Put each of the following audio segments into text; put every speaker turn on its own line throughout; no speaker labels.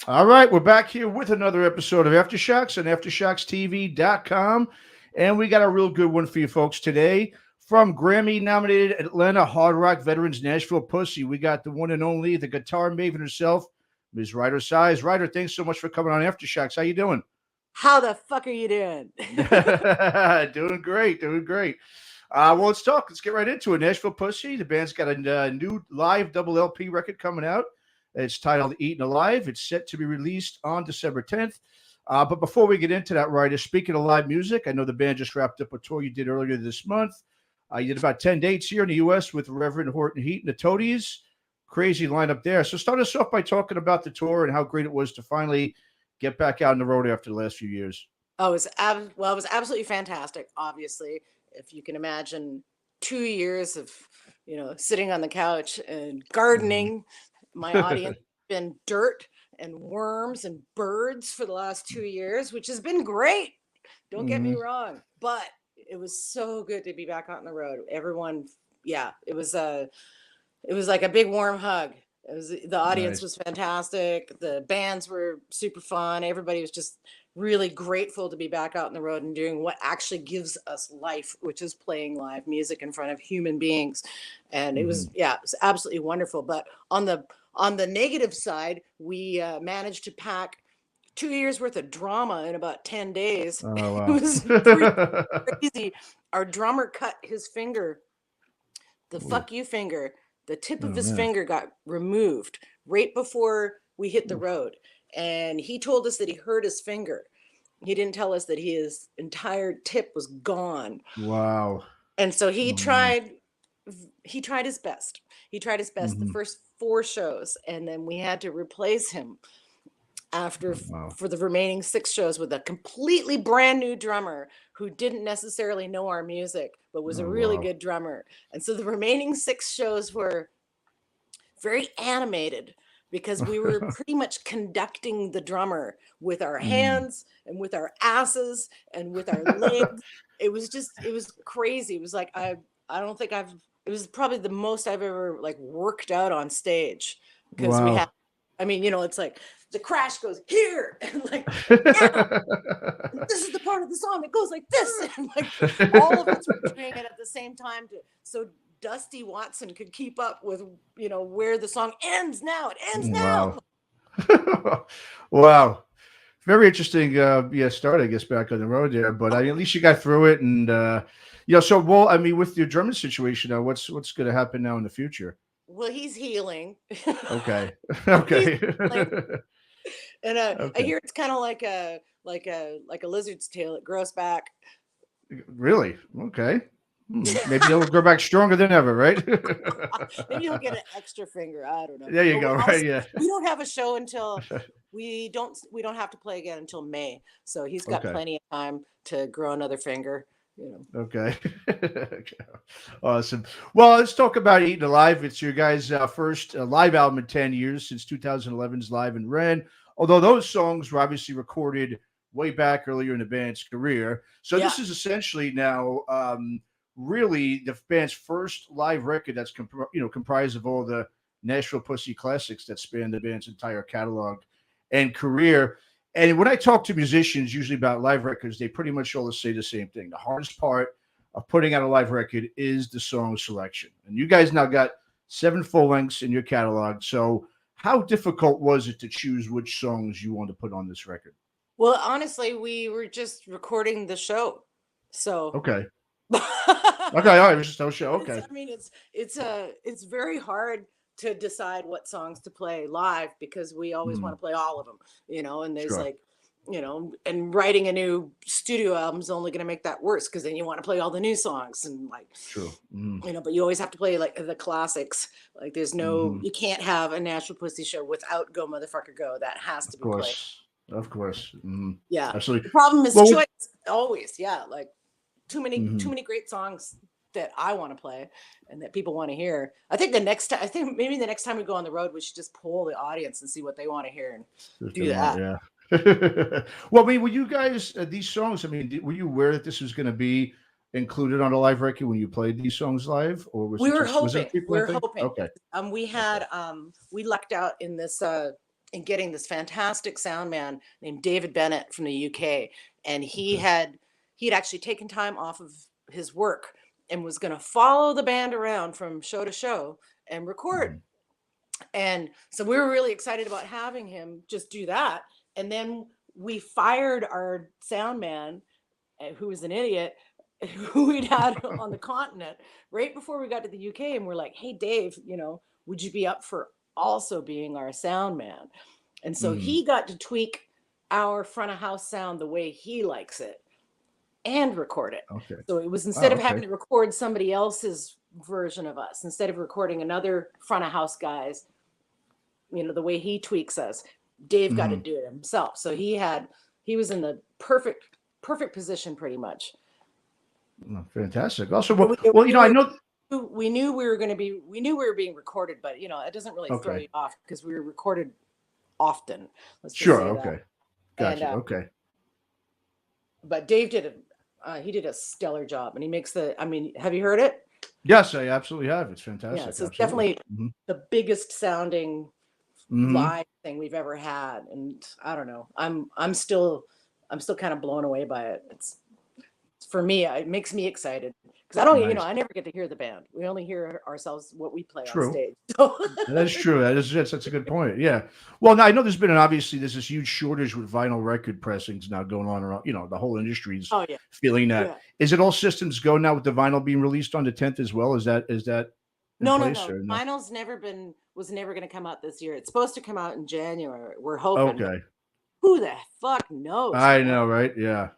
All right, we're back here with another episode of Aftershocks on AftershocksTV.com. And we got a real good one for you folks today. From Grammy nominated Atlanta hard rock veterans Nashville Pussy, we got the one and only, the guitar maven herself, Ms. Ruyter Suys. Ruyter, thanks so much for coming on Aftershocks. How you doing?
How the fuck are you doing?
Doing great, doing great. Well, let's talk. Let's get right into it. Nashville Pussy, the band's got a new live double LP record coming out. It's titled Eaten Alive. It's set to be released on December 10th. But before we get into that, Ryder, speaking of live music, I know the band just wrapped up a tour you did earlier this month. You did about 10 dates here in the U.S. with Reverend Horton Heat and the Toadies. Crazy lineup there. So start us off by talking about the tour and how great it was to finally get back out on the road after the last few years.
Oh, it was absolutely fantastic. Obviously, if you can imagine 2 years of, sitting on the couch and gardening, my audience has been dirt and worms and birds for the last 2 years, which has been great. Don't get me wrong, but it was so good to be back out on the road. Everyone, it was like a big warm hug. The audience was fantastic. The bands were super fun. Everybody was just really grateful to be back out on the road and doing what actually gives us life, which is playing live music in front of human beings. And it was absolutely wonderful. But on the negative side, we managed to pack 2 years worth of drama in about 10 days.
Oh, wow.
It was pretty crazy. Our drummer cut his finger, the fuck you finger. The tip of his finger got removed right before we hit the road. And he told us that he hurt his finger. He didn't tell us that his entire tip was gone.
Wow.
And so he tried his best. He tried his best the first 4 shows. And then we had to replace him for the remaining 6 shows with a completely brand new drummer who didn't necessarily know our music, but was a really good drummer. And so the remaining 6 shows were very animated because we were pretty much conducting the drummer with our hands and with our asses and with our legs. It was crazy. It was like, it was probably the most I've ever worked out on stage because we had, it's like, the crash goes here, and and this is the part of the song that goes like this, and all of us were doing it at the same time, so Dusty Watson could keep up with where the song ends now. It ends now.
Wow, very interesting. Start I guess back on the road there, but at least you got through it, and So with your drumming situation now, what's going to happen now in the future?
Well, he's healing.
Okay.
And I hear it's kind of like a lizard's tail. It grows back.
Really? Okay. Maybe he'll grow back stronger than ever, right?
Maybe he'll get an extra finger. I don't know.
There you go. Right? Yeah.
We don't have a show until we don't have to play again until May. So he's got plenty of time to grow another finger.
Okay. Awesome. Well, let's talk about Eaten Alive. It's your guys' first live album in 10 years since 2011's Live in Ren. Although those songs were obviously recorded way back earlier in the band's career. So this is essentially now really the band's first live record that's comprised of all the Nashville Pussy classics that span the band's entire catalog and career. And when I talk to musicians, usually about live records, they pretty much always say the same thing. The hardest part of putting out a live record is the song selection. And you guys now got 7 full lengths in your catalog. So how difficult was it to choose which songs you want to put on this record?
Well, honestly, we were just recording the show. So
okay. Okay, all right, it was just no show. Okay.
It's very hard to decide what songs to play live because we always want to play all of them, and there's and writing a new studio album is only going to make that worse because then you want to play all the new songs and
true.
But you always have to play the classics. There's no, you can't have a Nashville Pussy show without Go Motherfucker Go. That has to be played.
Of course.
Yeah.
Absolutely.
The problem is choice always. Yeah. Too many great songs that I want to play and that people want to hear. I think maybe the next time we go on the road, we should just poll the audience and see what they want to hear and do that.
Yeah. Well, were you guys, these songs, were you aware that this was going to be included on a live record when you played these songs live? Or was
we were hoping.
Okay.
We lucked out in this and getting this fantastic sound man named David Bennett from the UK. And he'd actually taken time off of his work and was going to follow the band around from show to show and record. And so we were really excited about having him just do that. And then we fired our sound man, who was an idiot, who we'd had on the continent right before we got to the UK. And we're like, hey, Dave, would you be up for also being our sound man? And so he got to tweak our front of house sound the way he likes it and record it.
Okay.
So it was, instead of having to record somebody else's version of us, instead of recording another front of house guys, the way he tweaks us, Dave got to do it himself. So he was in the perfect position pretty much.
Oh, fantastic. Also, I know
we knew we were being recorded, but it doesn't really throw you off because we were recorded often.
Sure. Okay. Gotcha. Okay.
But Dave did a stellar job, and he makes have you heard it?
Yes, I absolutely have. It's fantastic.
Yeah, so it's definitely the biggest sounding live thing we've ever had. And I don't know, I'm still kind of blown away by it. It's for me, it makes me excited because I don't, I never get to hear the band. We only hear ourselves what we play on stage. So.
That's true. That's a good point. Yeah. Well, now I know there's this huge shortage with vinyl record pressings now going on around. The whole industry's feeling that. Yeah. Is it all systems go now with the vinyl being released on the 10th as well? Is that
no. Vinyl's was never going to come out this year. It's supposed to come out in January. We're hoping. Okay. Who the fuck knows?
I know, right? Yeah.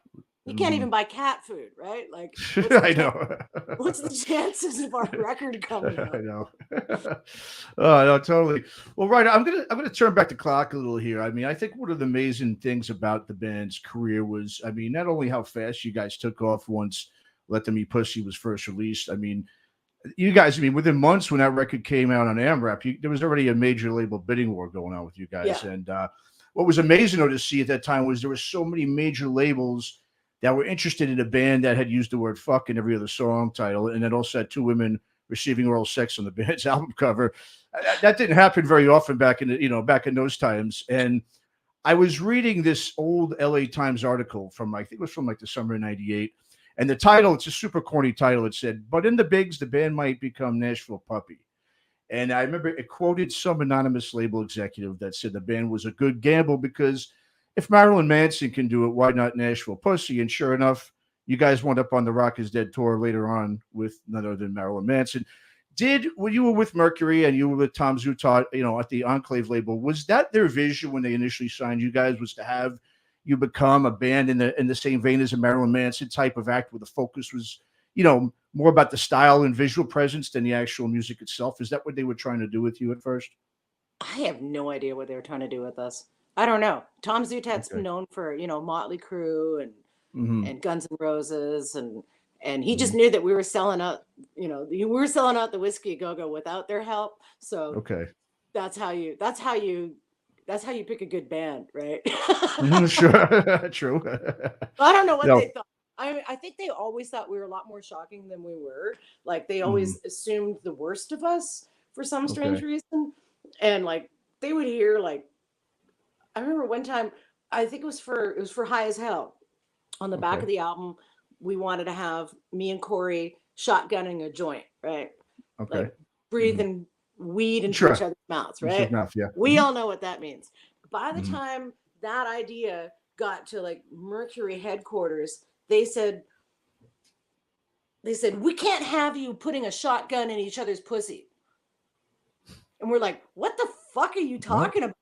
You can't even buy cat food, right? Like,
I know.
What's the chances of our record coming out?
I know. Oh, no, totally. Well, Ruyter, I'm gonna turn back the clock a little here. I mean, I think one of the amazing things about the band's career was, not only how fast you guys took off once "Let Them Eat Pussy" was first released. You guys, within months when that record came out on AMRAP, there was already a major label bidding war going on with you guys. Yeah. And what was amazing, though, to see at that time was there were so many major labels that were interested in a band that had used the word fuck in every other song title, and then also had two women receiving oral sex on the band's album cover. That didn't happen very often back in those times. And I was reading this old LA Times article from, I think it was from like the summer of '98. And the title, it's a super corny title. It said, "But in the bigs, the band might become Nashville Puppy." And I remember it quoted some anonymous label executive that said the band was a good gamble because if Marilyn Manson can do it, why not Nashville Pussy? And sure enough, you guys wound up on the Rock is Dead tour later on with none other than Marilyn Manson. When you were with Mercury and you were with Tom Zutaut, at the Enclave label, was that their vision when they initially signed you guys, was to have you become a band in the same vein as a Marilyn Manson type of act, where the focus was, more about the style and visual presence than the actual music itself? Is that what they were trying to do with you at first?
I have no idea what they were trying to do with us. I don't know. Tom Zutaut's known for, Motley Crue and Guns N' Roses, and he just knew that we were selling out, we were selling out the Whiskey A Go-Go without their help. So that's how you pick a good band, right?
Sure. True.
I don't know what they thought. I think they always thought we were a lot more shocking than we were. Like, they always assumed the worst of us for some strange reason. And like, they would hear, like, I remember one time, I think it was for High as Hell. On the back of the album, we wanted to have me and Corey shotgunning a joint, right? Okay. Like, breathing weed into each other's mouths, right? Mouth, yeah. We all know what that means. By the time that idea got to like Mercury headquarters, they said, "We can't have you putting a shotgun in each other's pussy." And we're like, "What the fuck are you talking about?"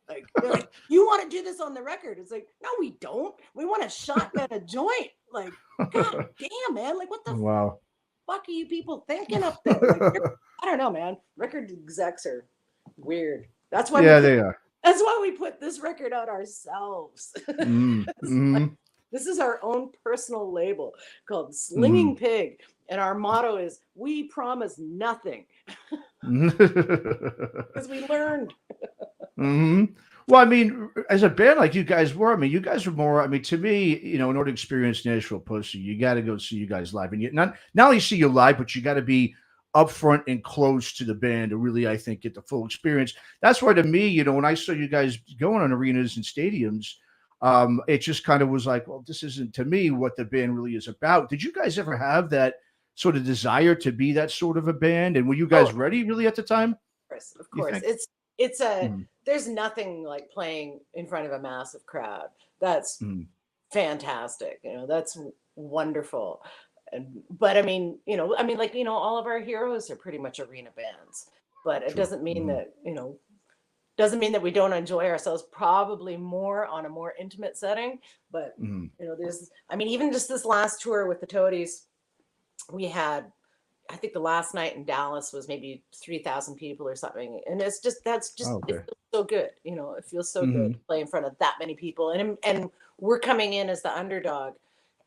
Like, they're like, "You want to do this on the record?" It's like, "No, we don't. We want to shotgun a joint." Like, God damn, man. Like, what the fuck are you people thinking up there? Like, I don't know, man. Record execs are weird. That's why they are. That's why we put this record out ourselves. Like, this is our own personal label called Slinging Pig. And our motto is, we promise nothing. Because we learned.
Well, as a band like you guys were, you guys were more, to me, in order to experience Nashville Pussy, you got to go see you guys live. And not only see you live, but you got to be upfront and close to the band to really, I think, get the full experience. That's why, to me, when I saw you guys going on arenas and stadiums, it just kind of was like, well, this isn't, to me, what the band really is about. Did you guys ever have that sort of desire to be that sort of a band? And were you guys ready really at the time?
Of course. There's nothing like playing in front of a massive crowd. That's fantastic. That's wonderful. But I mean, all of our heroes are pretty much arena bands, but it doesn't mean that, we don't enjoy ourselves probably more on a more intimate setting. But, even just this last tour with the Toadies, we had, I think the last night in Dallas was maybe 3,000 people or something. And it feels so good. It feels so good to play in front of that many people. And we're coming in as the underdog,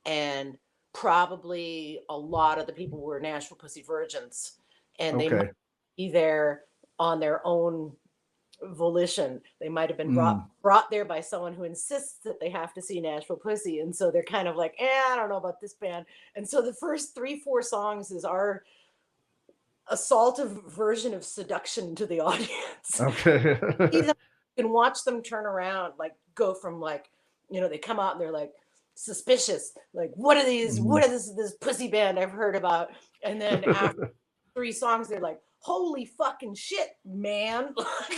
and probably a lot of the people were Nashville Pussy virgins, and they might be there on their own volition. They might have been brought there by someone who insists that they have to see Nashville Pussy, and so they're kind of like, I don't know about this band. And so the first 3-4 songs is our assaultive version of seduction to the audience.
Okay.
You can watch them turn around, like go from like, they come out and they're like suspicious, like what are these, what is this pussy band I've heard about? And then after 3 songs, they're like, holy fucking shit, man.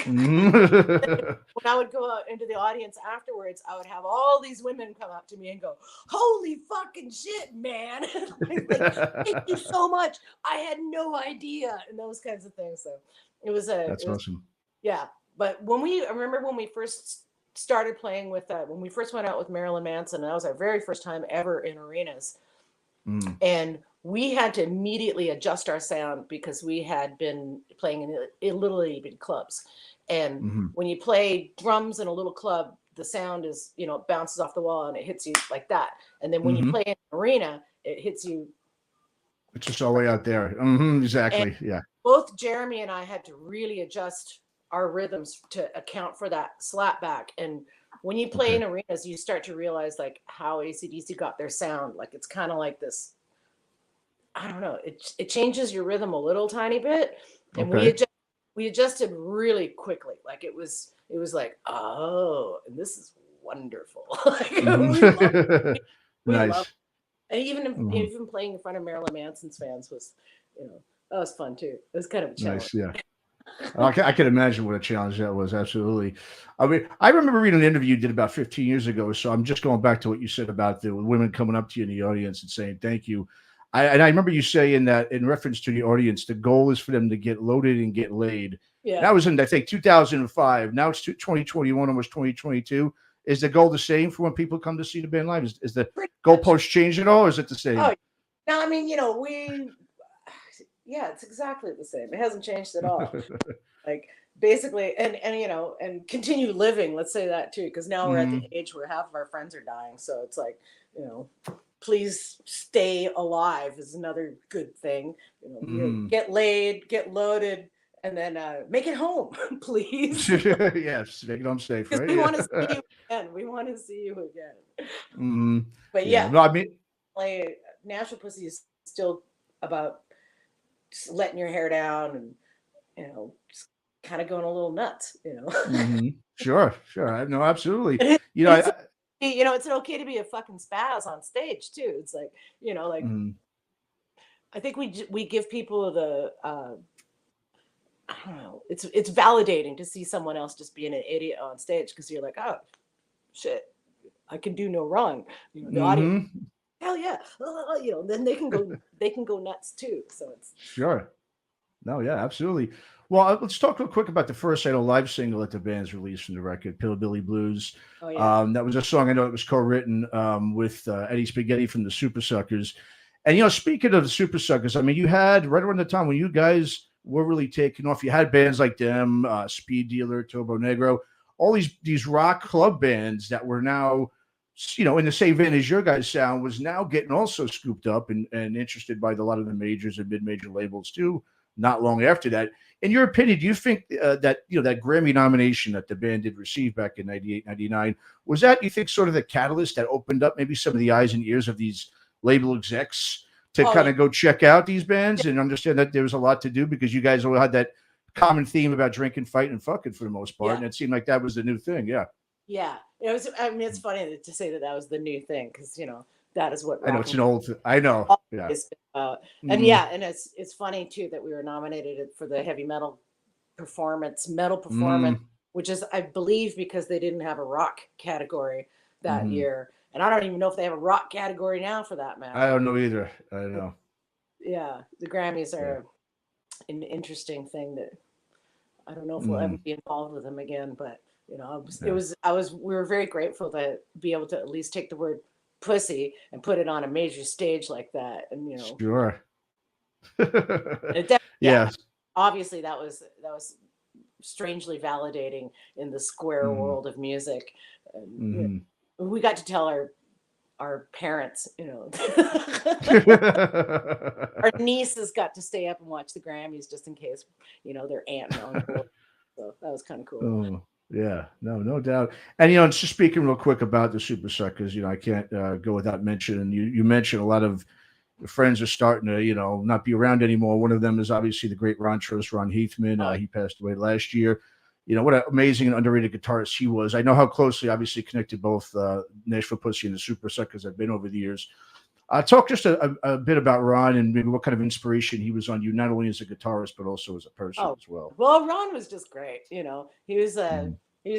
When I would go out into the audience afterwards, I would have all these women come up to me and go, holy fucking shit, man. Like, thank you so much. I had no idea. And those kinds of things. So that's
awesome.
Yeah. But I remember when we first started playing with when we first went out with Marilyn Manson, and that was our very first time ever in arenas. And we had to immediately adjust our sound because we had been playing in little big clubs. And when you play drums in a little club, the sound is, it bounces off the wall and it hits you like that. And then when you play in an arena, it hits you.
It's just all the way out there. Exactly. And yeah.
Both Jeremy and I had to really adjust our rhythms to account for that slap back. And when you play in arenas, you start to realize like how AC/DC got their sound. Like it's kind of like this, I don't know, it changes your rhythm a little tiny bit. And we adjusted really quickly. Like it was like, oh, and this is wonderful.
Nice.
And even playing in front of Marilyn Manson's fans was, that was fun too. It was kind of a challenge.
Nice, yeah. I can imagine what a challenge that was. Absolutely. I mean, I remember reading an interview you did about 15 years ago. So I'm just going back to what you said about the women coming up to you in the audience and saying thank you. And I remember you saying that in reference to the audience, the goal is for them to get loaded and get laid.
Yeah.
That was in, I think, 2005. Now it's 2021, almost 2022. Is the goal the same for when people come to see the band live? Is the goalpost changed at all, or is it the same?
Oh, no, I mean, it's exactly the same. It hasn't changed at all. Like basically, and continue living. Let's say that too, because now we're at the age where half of our friends are dying. So it's like, please stay alive is another good thing. Get laid, get loaded, and then make it home, please.
Yes, make it home safe. Right?
We want to see you again. We want to see you again. But
no, I mean,
Nashville Pussy is still about just letting your hair down and just kind of going a little nuts.
Sure. No, absolutely.
It's okay to be a fucking spaz on stage too. It's like I think we give people the I don't know. It's validating to see someone else just being an idiot on stage because you're like, oh shit, I can do no wrong. The audience, hell yeah, then they can go nuts too. So it's
sure. No, yeah, absolutely. Well, let's talk real quick about the first live single that the band's released from the record, Pillbilly Blues.
Oh, yeah.
That was a song I know it was co-written with Eddie Spaghetti from the Super Suckers. And speaking of the Super Suckers, I mean, you had right around the time when you guys were really taking off. You had bands like them, Speed Dealer, Turbo Negro, all these rock club bands that were now, in the same vein as your guys' sound, was now getting also scooped up and interested by a lot of the majors and mid-major labels too. Not long after that, in your opinion, do you think that that Grammy nomination that the band did receive back in 98, 99, was that, you think, sort of the catalyst that opened up maybe some of the eyes and ears of these label execs to
Oh,
kind of go check out these bands and understand that there was a lot to do because you guys all had that common theme about drinking, fighting, and fucking for the most part, and it seemed like that was the new thing. Yeah.
Yeah, it was. I mean, it's funny to say that that was the new thing because that is what
I know
rock
it's
and
an old. I know.
roll
Yeah.
is about. And
Mhm.
and it's funny too that we were nominated for the heavy metal performance,
Mm.
which is, I believe, because they didn't have a rock category that
Mhm.
year, and I don't even know if they have a rock category now, for that
I
matter.
don't know either. I know.
Yeah, the Grammys
Yeah.
are an interesting thing that I don't know if we'll ever
Mhm.
be involved with them again, but
Yeah.
we were very grateful to be able to at least take the word pussy and put it on a major stage like that. And
Sure.
yeah,
Yeah.
obviously that was strangely validating in the square
Mhm.
world of music. And,
Mhm.
we got to tell our parents, our nieces got to stay up and watch the Grammys just in case, their aunt and uncle. So that was kind of cool.
Oh, yeah. No doubt. And and just speaking real quick about the Super Suckers, I can't go without mentioning. You mentioned a lot of friends are starting to not be around anymore. One of them is obviously the great Ron Heathman.
Oh,
He passed away last year. What an amazing and underrated guitarist he was. I know how closely, obviously, connected both Nashville Pussy and the Super Suckers have been over the years. Talk just a bit about Ron and maybe what kind of inspiration he was on you, not only as a guitarist but also as a person
oh,
as well.
well, Ron was just great.
Mhm.
He was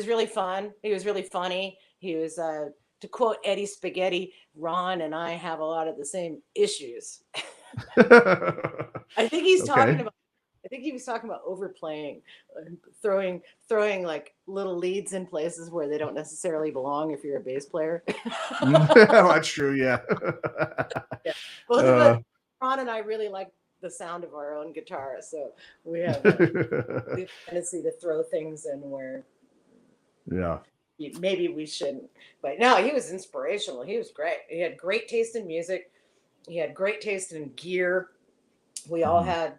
really fun. He was really funny. He was, to quote Eddie Spaghetti, Ron and I have a lot of the same issues. I think he's talking
Okay.
about. I think he was talking about overplaying, throwing like little leads in places where they don't necessarily belong if you're a bass player.
Well, that's true. Yeah.
Yeah, both of us,
uh,
Ron and I, really like the sound of our own guitar, so we have a tendency to throw things in where
yeah.
maybe we shouldn't. But no, he was inspirational. He was great. He had great taste in music. He had great taste in gear. We all
Mhm.
had,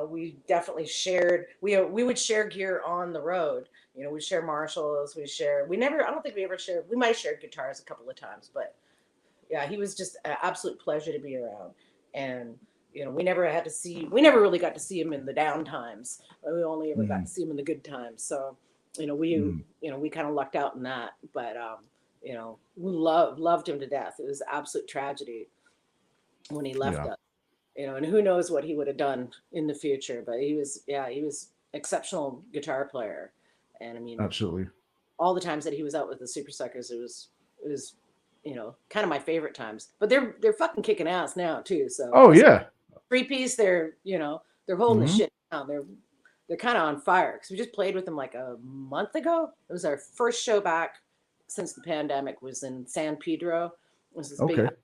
we definitely shared. We would share gear on the road. We share Marshalls. We never. I don't think we ever shared. We might have shared guitars a couple of times, but yeah, he was just an absolute pleasure to be around. And we never really got to see him in the down times. We only ever got
Mhm.
to see him in the good times. So, we
Mhm.
we kind of lucked out in that. But we loved him to death. It was absolute tragedy when he left
Yeah.
us. And who knows what he would have done in the future. But he was exceptional guitar player. And I mean,
Absolutely.
all the times that he was out with the Super Suckers, it was kind of my favorite times. But they're fucking kicking ass now too. So
Oh
as
yeah.
3 piece, they're holding the
Mhm.
shit down. They're kind of on fire because we just played with them like a month ago. It was our first show back since the pandemic. Was in San Pedro. It was this big
Okay.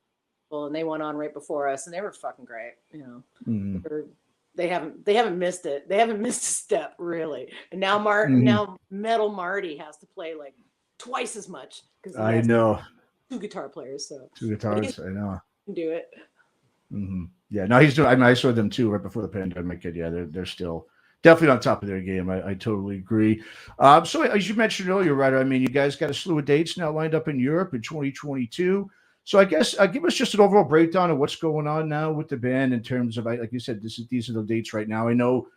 festival, and they went on right before us, and they were fucking great.
Mhm.
They're, they haven't missed it. They haven't missed a step really. And
Mhm.
now Metal Marty has to play like twice as much because he
I
has
know.
two guitar players. So,
Two
but he
guitars. I know.
can do it.
Yeah, no, he's doing. I mean, I saw them too right before the pandemic. And yeah, they're still definitely on top of their game. I totally agree. So as you mentioned earlier, Ryder, I mean, you guys got a slew of dates now lined up in Europe in 2022. So I guess give us just an overall breakdown of what's going on now with the band in terms of, like you said, these are the dates right now. I know,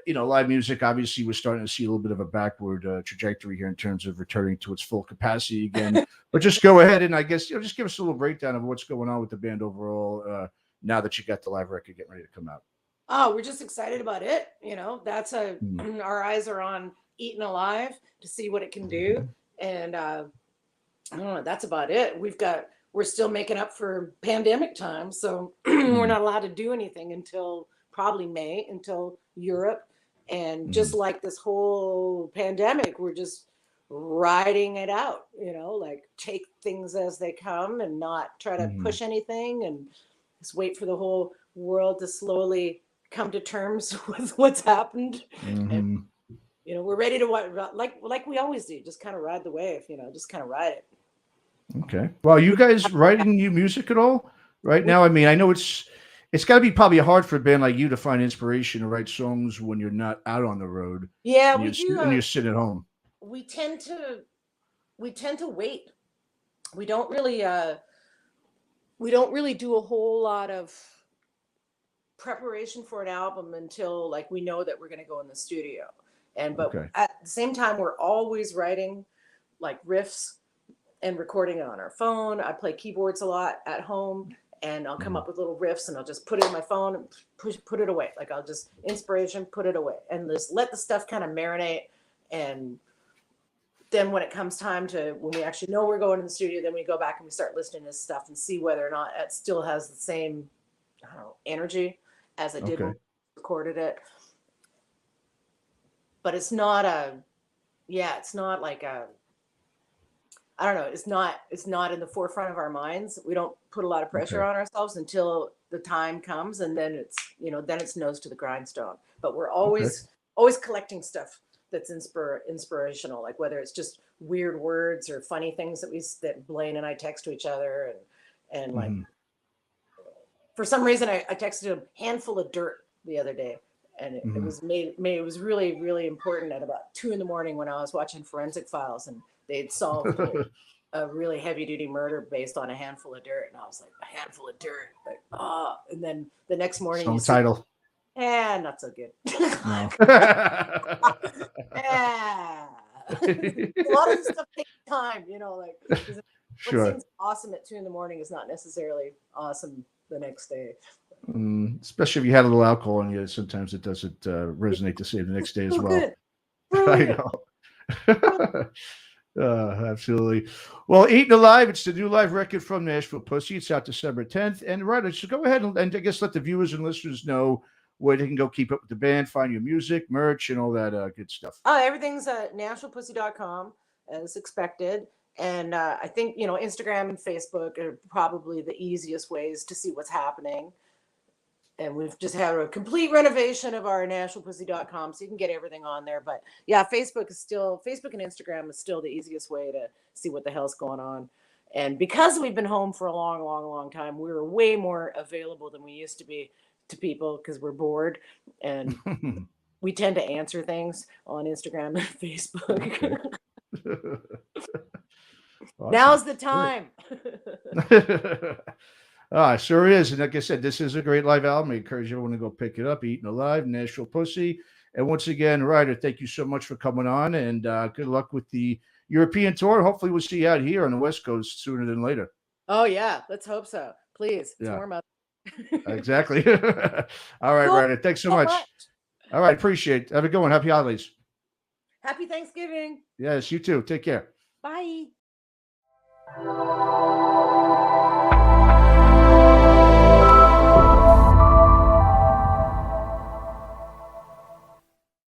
live music obviously we're starting to see a little bit of a backward trajectory here in terms of returning to its full capacity again. But just go ahead and I guess just give us a little breakdown of what's going on with the band overall now that you got the live record getting ready to come out.
Oh, we're just excited about it. That's
Mm.
our eyes are on Eaten Alive to see what it can do. And I don't know, that's about it. We're still making up for pandemic time. So we're
Mm.
not allowed to do anything until probably May, until Europe. And just
Mm.
like this whole pandemic, we're just riding it out, like take things as they come and not try to
Mm.
push anything and just wait for the whole world to slowly come to terms with what's happened. And
Mm.
we're ready to like we always do, just kind of ride the wave, just kind of ride it.
Okay. Well, you guys writing new music at all right
We
now? I mean, I know it's got to be probably hard for a band like you to find inspiration to write songs when you're not out on the road
Yeah,
and
we do.
you're sitting at home.
We tend to we tend to wait. We don't really we don't really do a whole lot of preparation for an album until like we know that we're going to go in the studio. But
Okay.
at the same time, we're always writing like riffs and recording it on our phone. I play keyboards a lot at home, and I'll come up with little riffs, and I'll just put it in my phone and put it away. Like I'll just inspiration, put it away, and just let the stuff kind of marinate. And then when it comes time to when we actually know we're going to the studio, then we go back and we start listening to stuff and see whether or not it still has the same, I don't know, energy as it did when we recorded it. But it's not it's not like I don't know, it's not in the forefront of our minds. We don't put a lot of pressure on ourselves until the time comes, and then it's, then it's nose to the grindstone. But we're always collecting stuff that's inspirational, like whether it's just weird words or funny things that Blaine and I text to each other, and like for some reason I texted a handful of dirt the other day, and it was it was really, really important at about 2 a.m. when I was watching Forensic Files, and they'd solved a really heavy duty murder based on a handful of dirt, and I was like, a handful of dirt, like and then the next morning
Song title.
Not so good.
No.
A lot of this stuff takes time, like
Sure.
what seems awesome at 2 a.m. is not necessarily awesome the next day.
Especially if you had a little alcohol in you, sometimes it doesn't resonate the same the next day as well.
Good.
I know. Absolutely. Well, Eaten Alive, it's the new live record from Nashville Pussy. It's out December 10th. And Ruyter, so go ahead and I guess let the viewers and listeners know where they can go keep up with the band, find your music, merch, and all that good stuff.
Everything's at NASHVILLEPUSSY.com as expected. And I think, Instagram and Facebook are probably the easiest ways to see what's happening. And we've just had a complete renovation of our NASHVILLEPUSSY.com, so you can get everything on there. But yeah, Facebook and Instagram is still the easiest way to see what the hell's going on. And because we've been home for a long, long, long time, we're way more available than we used to be to people because we're bored, and we tend to answer things on Instagram and Facebook. Awesome. Now's the time.
Sure is. And like I said, this is a great live album. I encourage everyone to go pick it up. Eaten Alive, Nashville Pussy. And once again, Ruyter, thank you so much for coming on, and good luck with the European tour. Hopefully we'll see you out here on the West Coast sooner than later.
Oh yeah, let's hope so. Please, it's warm up.
Exactly. All right, Ruyter, thanks so much. All right, appreciate it. Have a good one. Happy holidays.
Happy Thanksgiving.
Yes, you too. Take care.
Bye.